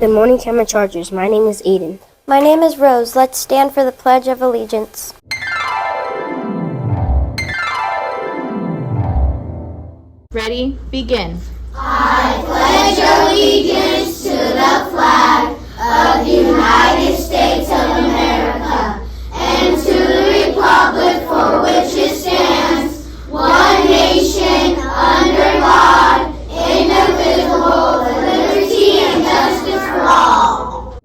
Good morning, Cameron Chargers. My name is Aiden. My name is Rose. Let's stand for the Pledge of Allegiance. Ready? Begin. I pledge allegiance to the flag of the United States of America and to the republic for which it stands, one nation, under God, indivisible, with liberty and justice for all.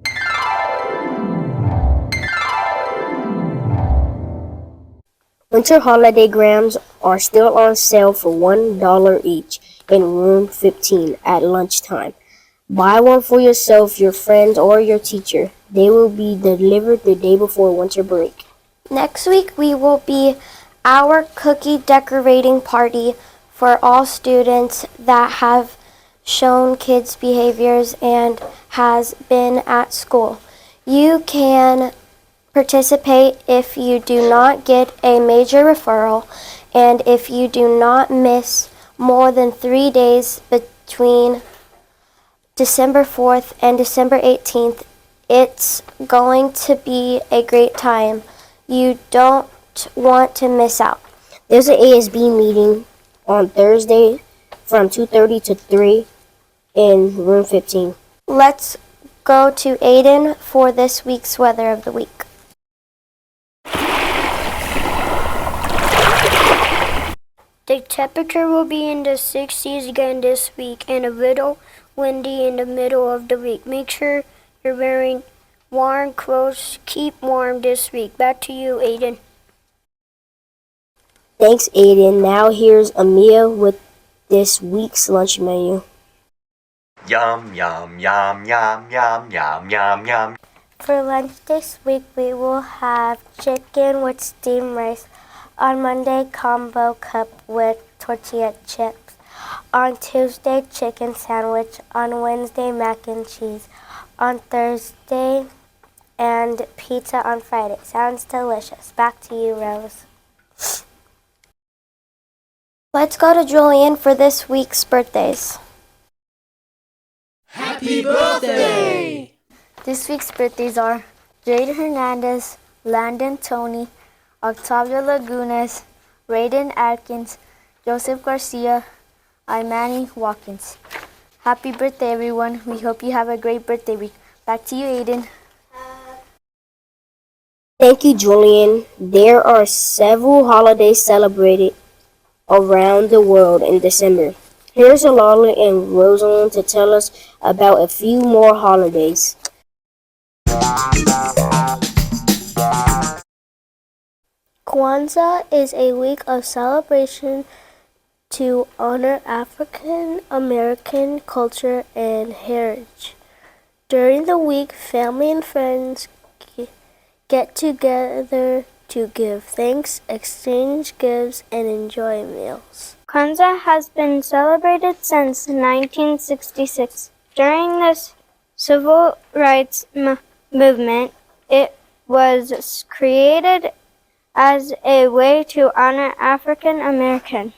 Winter holiday grams are still on sale for $1 each in room 15 at lunchtime. Buy one for yourself, your friends, or your teacher. They will be delivered the day before winter break. Next week we will be our cookie decorating party for all students that have shown kids' behaviors and has been at school. You can participate if you do not get a major referral and if you do not miss more than 3 days between December 4th and December 18th. It's going to be a great time. You don't want to miss out. There's an ASB meeting on Thursday from 2:30 to 3 in room 15. Let's go to Aiden for this week's weather of the week. The temperature will be in the 60s again this week and a little windy in the middle of the week. Make sure you're wearing warm clothes. Keep warm this week. Back to you, Aiden. Thanks, Aiden. Now here's Amia with this week's lunch menu. Yum, yum, yum, yum, yum, yum, yum, yum. For lunch this week, we will have chicken with steamed rice. On Monday, combo cup with tortilla chips. On Tuesday, chicken sandwich. On Wednesday, mac and cheese. On Thursday, and pizza on Friday. Sounds delicious. Back to you, Rose. Let's go to Julian for this week's birthdays. Happy birthday! This week's birthdays are Jade Hernandez, Landon Tony, Octavio Lagunas, Raiden Atkins, Joseph Garcia, and Manny Watkins. Happy birthday, everyone. We hope you have a great birthday week. Back to you, Aiden. Thank you, Julian. There are several holidays celebrated around the world in December. Here's Alala and Rosalind to tell us about a few more holidays. Kwanzaa is a week of celebration to honor African American culture and heritage. During the week, family and friends get together to give thanks, exchange gifts, and enjoy meals. Kwanzaa has been celebrated since 1966. During the civil rights movement, it was created as a way to honor African American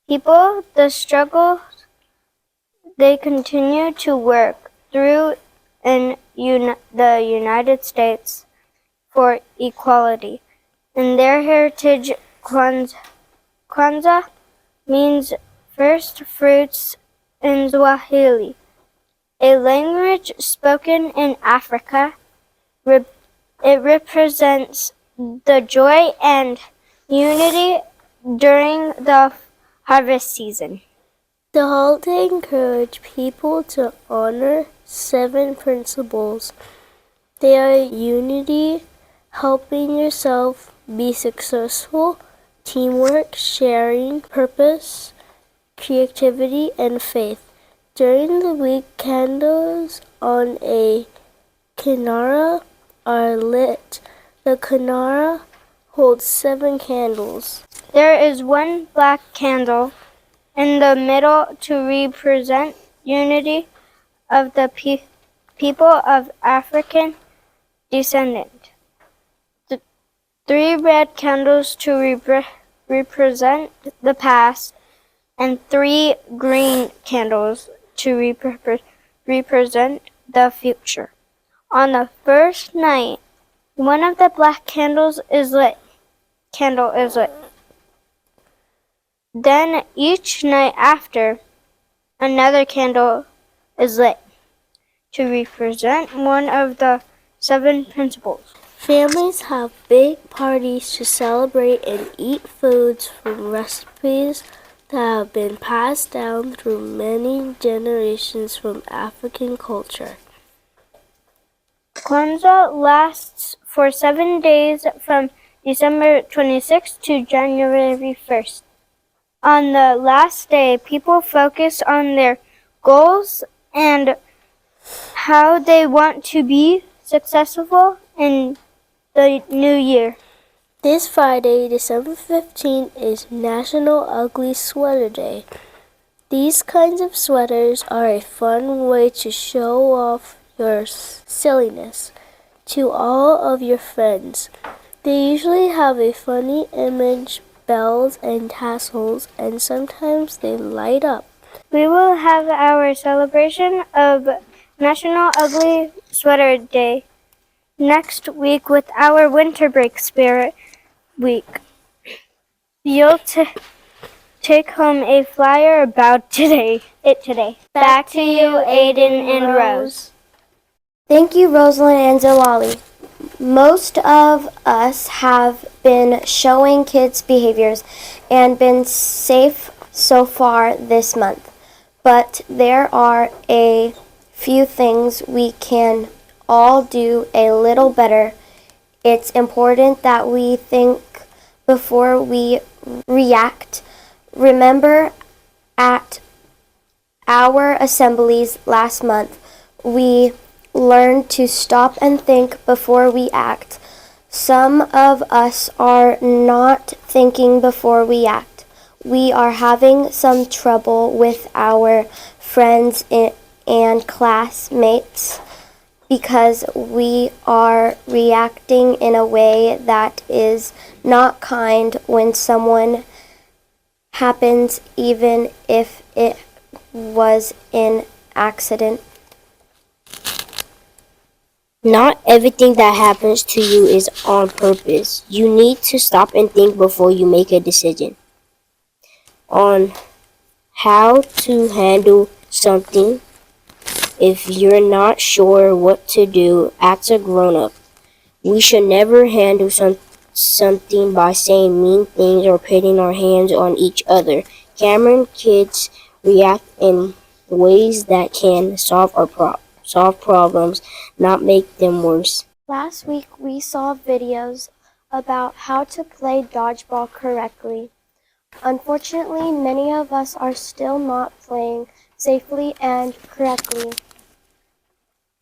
people. The struggle they continue to work through in the United States for equality. In their heritage, Kwanzaa means first fruits in Swahili, a language spoken in Africa. It represents the joy and unity during the harvest season. The holiday encourages people to honor 7 principles. They are unity, helping yourself, be successful, teamwork, sharing, purpose, creativity, and faith. During the week, candles on a kinara are lit. The kinara holds 7 candles. There is one black candle in the middle to represent unity of the people of African descent. 3 red candles to represent the past, and 3 green candles to represent the future. On the first night, one of the black candle is lit. Then each night after, another candle is lit to represent one of the 7 principles. Families have big parties to celebrate and eat foods from recipes that have been passed down through many generations from African culture. Kwanzaa lasts for 7 days from December 26th to January 1st. On the last day, people focus on their goals and how they want to be successful in the new year. This Friday, December 15th, is National Ugly Sweater Day. These kinds of sweaters are a fun way to show off your silliness to all of your friends. They usually have a funny image, bells, and tassels, and sometimes they light up. We will have our celebration of National Ugly Sweater Day next week with our winter break spirit week. You'll take home a flyer about it today. Back to you, Aiden and Rose. Thank you, Rosalind and Zalali. Most of us have been showing kids behaviors and been safe so far this month, but there are a few things we can all do a little better. It's important that we think before we react. Remember, at our assemblies last month, we learned to stop and think before we act. Some of us are not thinking before we act. We are having some trouble with our friends and classmates because we are reacting in a way that is not kind when someone happens, even if it was an accident. Not everything that happens to you is on purpose. You need to stop and think before you make a decision on how to handle something. If you're not sure what to do, ask a grown-up. We should never handle something by saying mean things or putting our hands on each other. Cameron, kids react in ways that can solve problems, not make them worse. Last week we saw videos about how to play dodgeball correctly. Unfortunately, many of us are still not playing safely and correctly.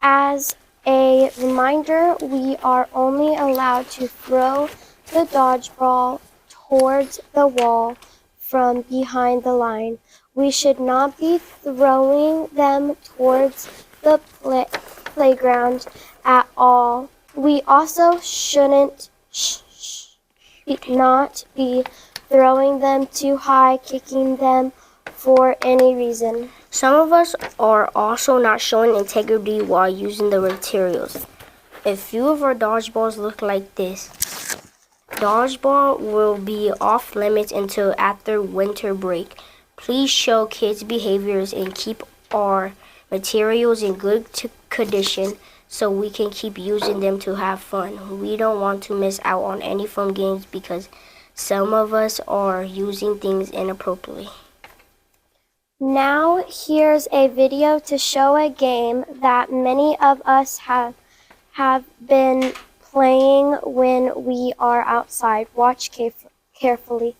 As a reminder, we are only allowed to throw the dodgeball towards the wall from behind the line. We should not be throwing them towards the playground at all. We also shouldn't not be throwing them too high, kicking them for any reason. Some of us are also not showing integrity while using the materials. A few of our dodgeballs look like this. Dodgeball will be off limits until after winter break. Please show kids behaviors and keep our materials in good condition so we can keep using them to have fun. We don't want to miss out on any fun games because some of us are using things inappropriately. Now here's a video to show a game that many of us have been playing when we are outside. Watch carefully.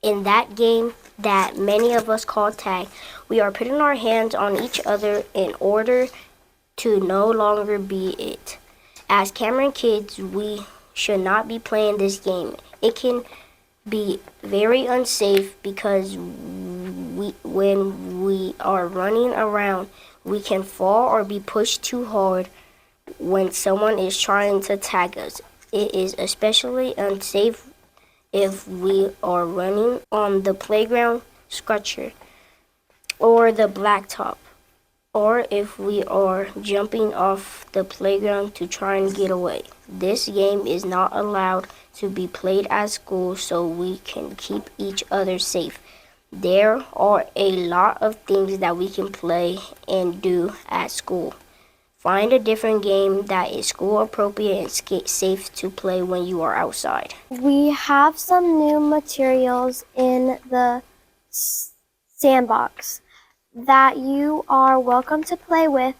In that game that many of us call tag, we are putting our hands on each other in order to no longer be it. As Cameron kids, we should not be playing this game. It can be very unsafe because when we are running around, we can fall or be pushed too hard when someone is trying to tag us. It is especially unsafe if we are running on the playground structure or the blacktop, or if we are jumping off the playground to try and get away. This game is not allowed to be played at school so we can keep each other safe. There are a lot of things that we can play and do at school. Find a different game that is school appropriate and safe to play when you are outside. We have some new materials in the sandbox that you are welcome to play with.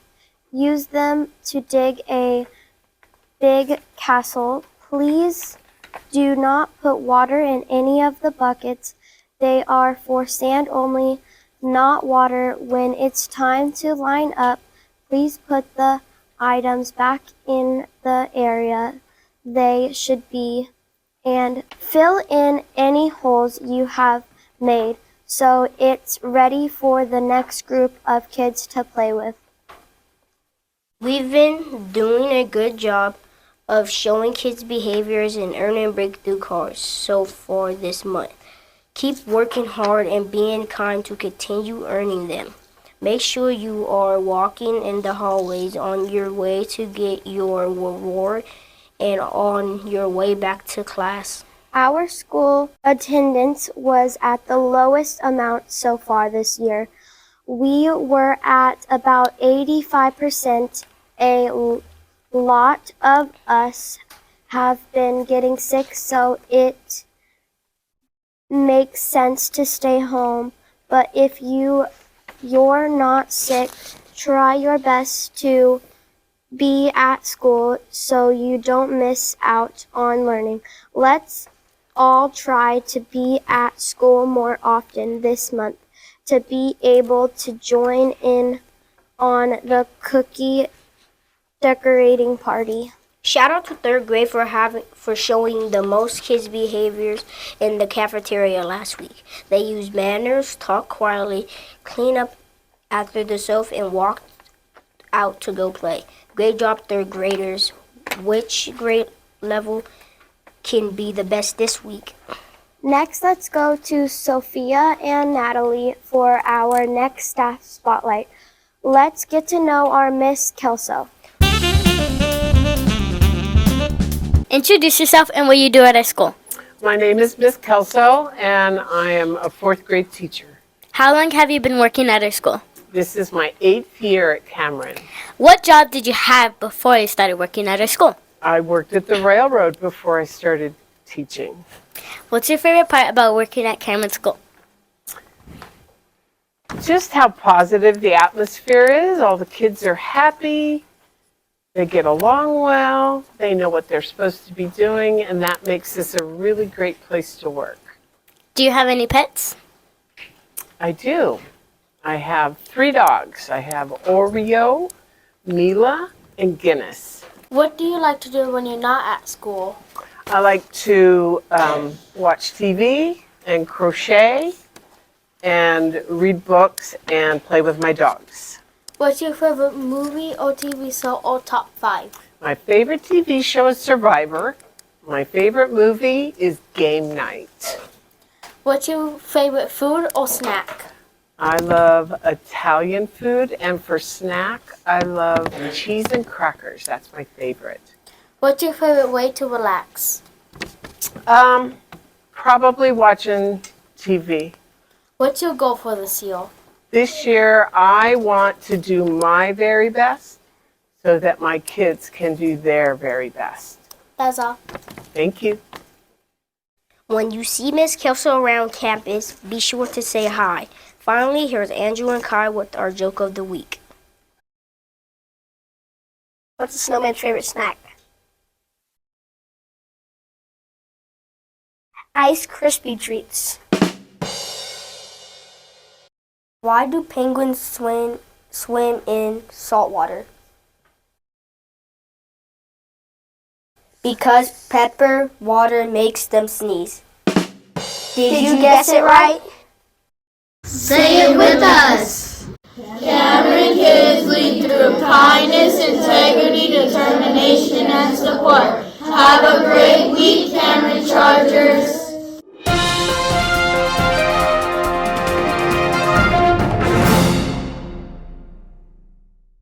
Use them to dig a big castle. Please do not put water in any of the buckets. They are for sand only, not water. When it's time to line up, please put the items back in the area they should be and fill in any holes you have made so it's ready for the next group of kids to play with. We've been doing a good job of showing kids behaviors and earning breakthrough cards so far this month. Keep working hard and being kind to continue earning them. Make sure you are walking in the hallways on your way to get your reward and on your way back to class. Our school attendance was at the lowest amount so far this year. We were at about 85%. A lot of us have been getting sick, so it makes sense to stay home. But if you're not sick, try your best to be at school so you don't miss out on learning. Let's all try to be at school more often this month to be able to join in on the cookie decorating party. Shout out to third grade for showing the most kids' behaviors in the cafeteria last week. They used manners, talked quietly, cleaned up after themselves, and walked out to go play. Great job, third graders. Which grade level can be the best this week? Next, let's go to Sophia and Natalie for our next staff spotlight. Let's get to know our Miss Kelso. Introduce yourself and what you do at our school. My name is Miss Kelso, and I am a fourth grade teacher. How long have you been working at our school? This is my 8th year at Cameron. What job did you have before you started working at our school? I worked at the railroad before I started teaching. What's your favorite part about working at Cameron School? Just how positive the atmosphere is. All the kids are happy. They get along well. They know what they're supposed to be doing, and that makes this a really great place to work. Do you have any pets? I do. I have 3 dogs. I have Oreo, Mila, and Guinness. What do you like to do when you're not at school? I like to watch TV and crochet and read books and play with my dogs. What's your favorite movie or TV show or top 5? My favorite TV show is Survivor. My favorite movie is Game Night. What's your favorite food or snack? I love Italian food, and for snack, I love cheese and crackers. That's my favorite. What's your favorite way to relax? Probably watching TV. What's your goal for this year? This year, I want to do my very best so that my kids can do their very best. That's all. Thank you. When you see Miss Kelso around campus, be sure to say hi. Finally, here's Andrew and Kai with our joke of the week. What's a snowman's favorite snack? Ice Krispy treats. Why do penguins swim in salt water? Because pepper water makes them sneeze. Did you guess it right? Say it with us. Cameron Kids lead through kindness, integrity, determination, and support. Have a great week, Cameron Chargers.